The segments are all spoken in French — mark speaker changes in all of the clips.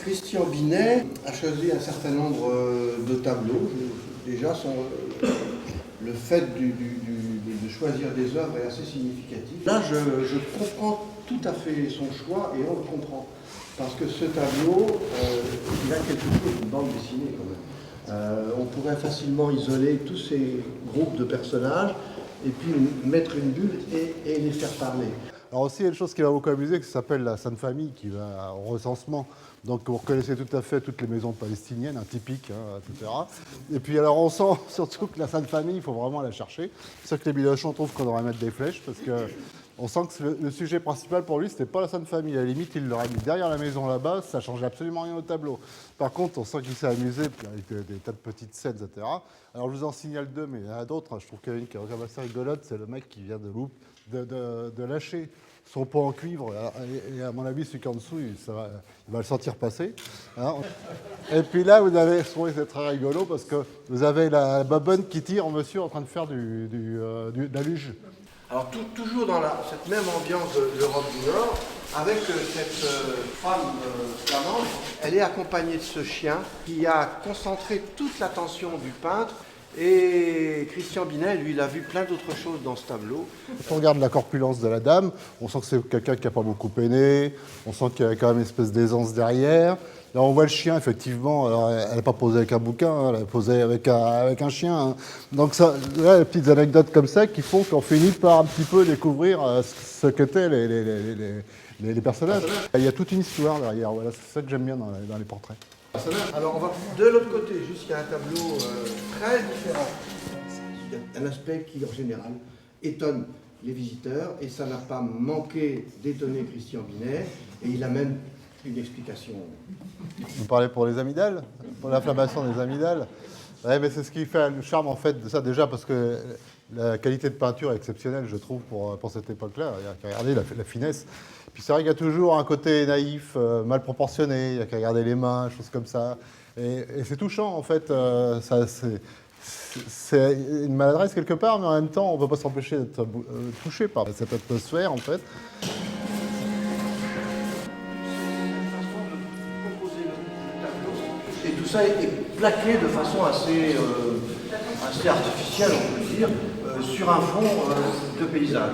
Speaker 1: Christian Binet a choisi un certain nombre de tableaux. Déjà, le fait de choisir des œuvres est assez significatif. Là, je comprends tout à fait son choix et on le comprend. Parce que ce tableau, il a quelque chose d'une bande dessinée quand même. On pourrait facilement isoler tous ces groupes de personnages et puis mettre une bulle et les faire parler.
Speaker 2: Alors aussi, il y a une chose qui m'a beaucoup amusé, qui s'appelle la Sainte Famille, qui va au recensement. Donc vous reconnaissez tout à fait toutes les maisons palestiniennes, typiques, etc. Et puis alors on sent surtout que la Sainte Famille, il faut vraiment la chercher. C'est ça que les Bilochon trouvent qu'on devrait mettre des flèches, parce qu'on sent que le sujet principal pour lui, c'était pas la Sainte Famille. À la limite, il l'aurait mis derrière la maison là-bas, ça changeait absolument rien au tableau. Par contre, on sent qu'il s'est amusé avec des tas de petites scènes, etc. Alors je vous en signale deux, mais il y en a d'autres. Je trouve qu'il y en a une qui est quand même assez rigolote, c'est le mec qui vient de lâcher son pot en cuivre, et à mon avis, celui qui est en dessous, il va le sentir passer. Hein. Et puis là, vous avez, je trouvais que c'est très rigolo, parce que vous avez la babonne qui tire monsieur en train de faire de la luge.
Speaker 1: Alors toujours dans cette même ambiance de l'Europe du Nord, avec cette femme flamande, elle est accompagnée de ce chien qui a concentré toute l'attention du peintre. Et Christian Binet, lui, il a vu plein d'autres choses dans ce tableau.
Speaker 2: Quand on regarde la corpulence de la dame, on sent que c'est quelqu'un qui n'a pas beaucoup peiné, on sent qu'il y a quand même une espèce d'aisance derrière. Là, on voit le chien, effectivement, alors, elle n'a pas posé avec un bouquin, hein, elle a posé avec un chien. Hein. Donc, ça, là, des petites anecdotes comme ça qui font qu'on finit par un petit peu découvrir ce qu'étaient les personnages. Il y a toute une histoire derrière, voilà, c'est ça que j'aime bien dans les portraits.
Speaker 1: Alors on va de l'autre côté, jusqu'à un tableau très différent. Il y a un aspect qui, en général, étonne les visiteurs et ça n'a pas manqué d'étonner Christian Binet et il amène une explication.
Speaker 2: Vous parlez pour les amygdales, pour l'inflammation des amygdales. Ouais, mais c'est ce qui fait le charme en fait de ça déjà parce que la qualité de peinture est exceptionnelle, je trouve, pour cette époque-là. Il y a qu'à regarder la finesse. Puis c'est vrai qu'il y a toujours un côté naïf, mal proportionné, il y a qu'à regarder les mains, choses comme ça. Et c'est touchant, en fait. C'est une maladresse quelque part, mais en même temps, on ne peut pas s'empêcher d'être touché par cette atmosphère, en fait.
Speaker 1: Et tout ça est plaqué de façon assez artificielle, on peut dire, sur un fond de paysage.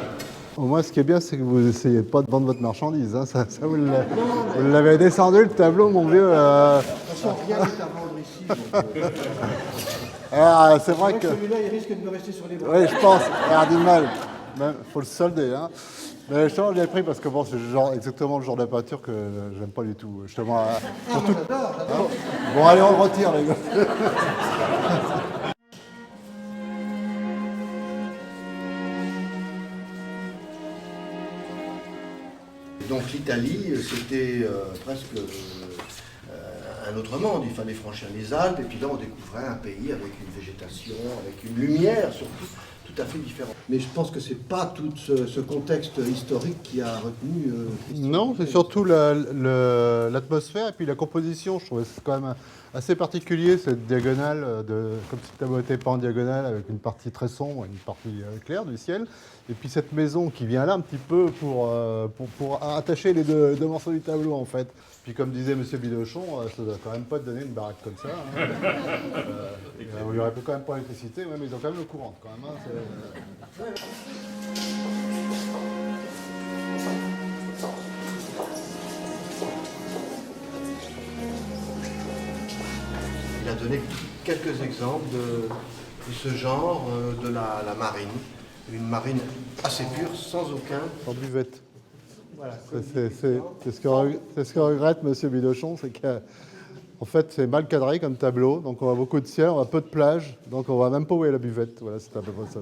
Speaker 2: Au moins, ce qui est bien, c'est que vous n'essayez pas de vendre votre marchandise. Hein. Ça vous l'avez descendu, le tableau, mon vieux.
Speaker 1: De toute façon, rien n'est à vendre ici.
Speaker 2: Ah, c'est vrai que...
Speaker 1: Celui-là, il risque de me rester sur les bras.
Speaker 2: Oui, je pense. Regarde mal. Il faut le solder. Hein. Mais je l'ai pris parce que bon, c'est exactement le genre de peinture que j'aime pas du tout. Justement, surtout...
Speaker 1: J'adore.
Speaker 2: Bon, allez, on le retire, les gars.
Speaker 1: Donc l'Italie, c'était presque un autre monde. Il fallait franchir les Alpes et puis là on découvrait un pays avec une végétation, avec une lumière surtout tout à fait différente. Mais je pense que c'est pas tout ce contexte historique qui a retenu.
Speaker 2: Non, c'est surtout l'atmosphère et puis la composition. Je trouvais c'est quand même assez particulier cette diagonale, comme si le tableau était pas en diagonale avec une partie très sombre et une partie claire du ciel. Et puis cette maison qui vient là un petit peu pour attacher les deux morceaux du tableau en fait. Puis comme disait M. Bilochon, ça ne doit quand même pas te donner une baraque comme ça. Hein. Il n'y aurait quand même pas l'électricité, mais ils ont quand même le courant quand même. Hein,
Speaker 1: Il a donné quelques exemples de ce genre de la marine. Une marine assez pure, sans aucun...
Speaker 2: Sans buvette. Voilà, c'est ce que regrette M. Bilochon, c'est qu'en fait c'est mal cadré comme tableau, donc on a beaucoup de ciel, on a peu de plage, donc on ne voit même pas où est la buvette. Voilà, c'est à peu près ça.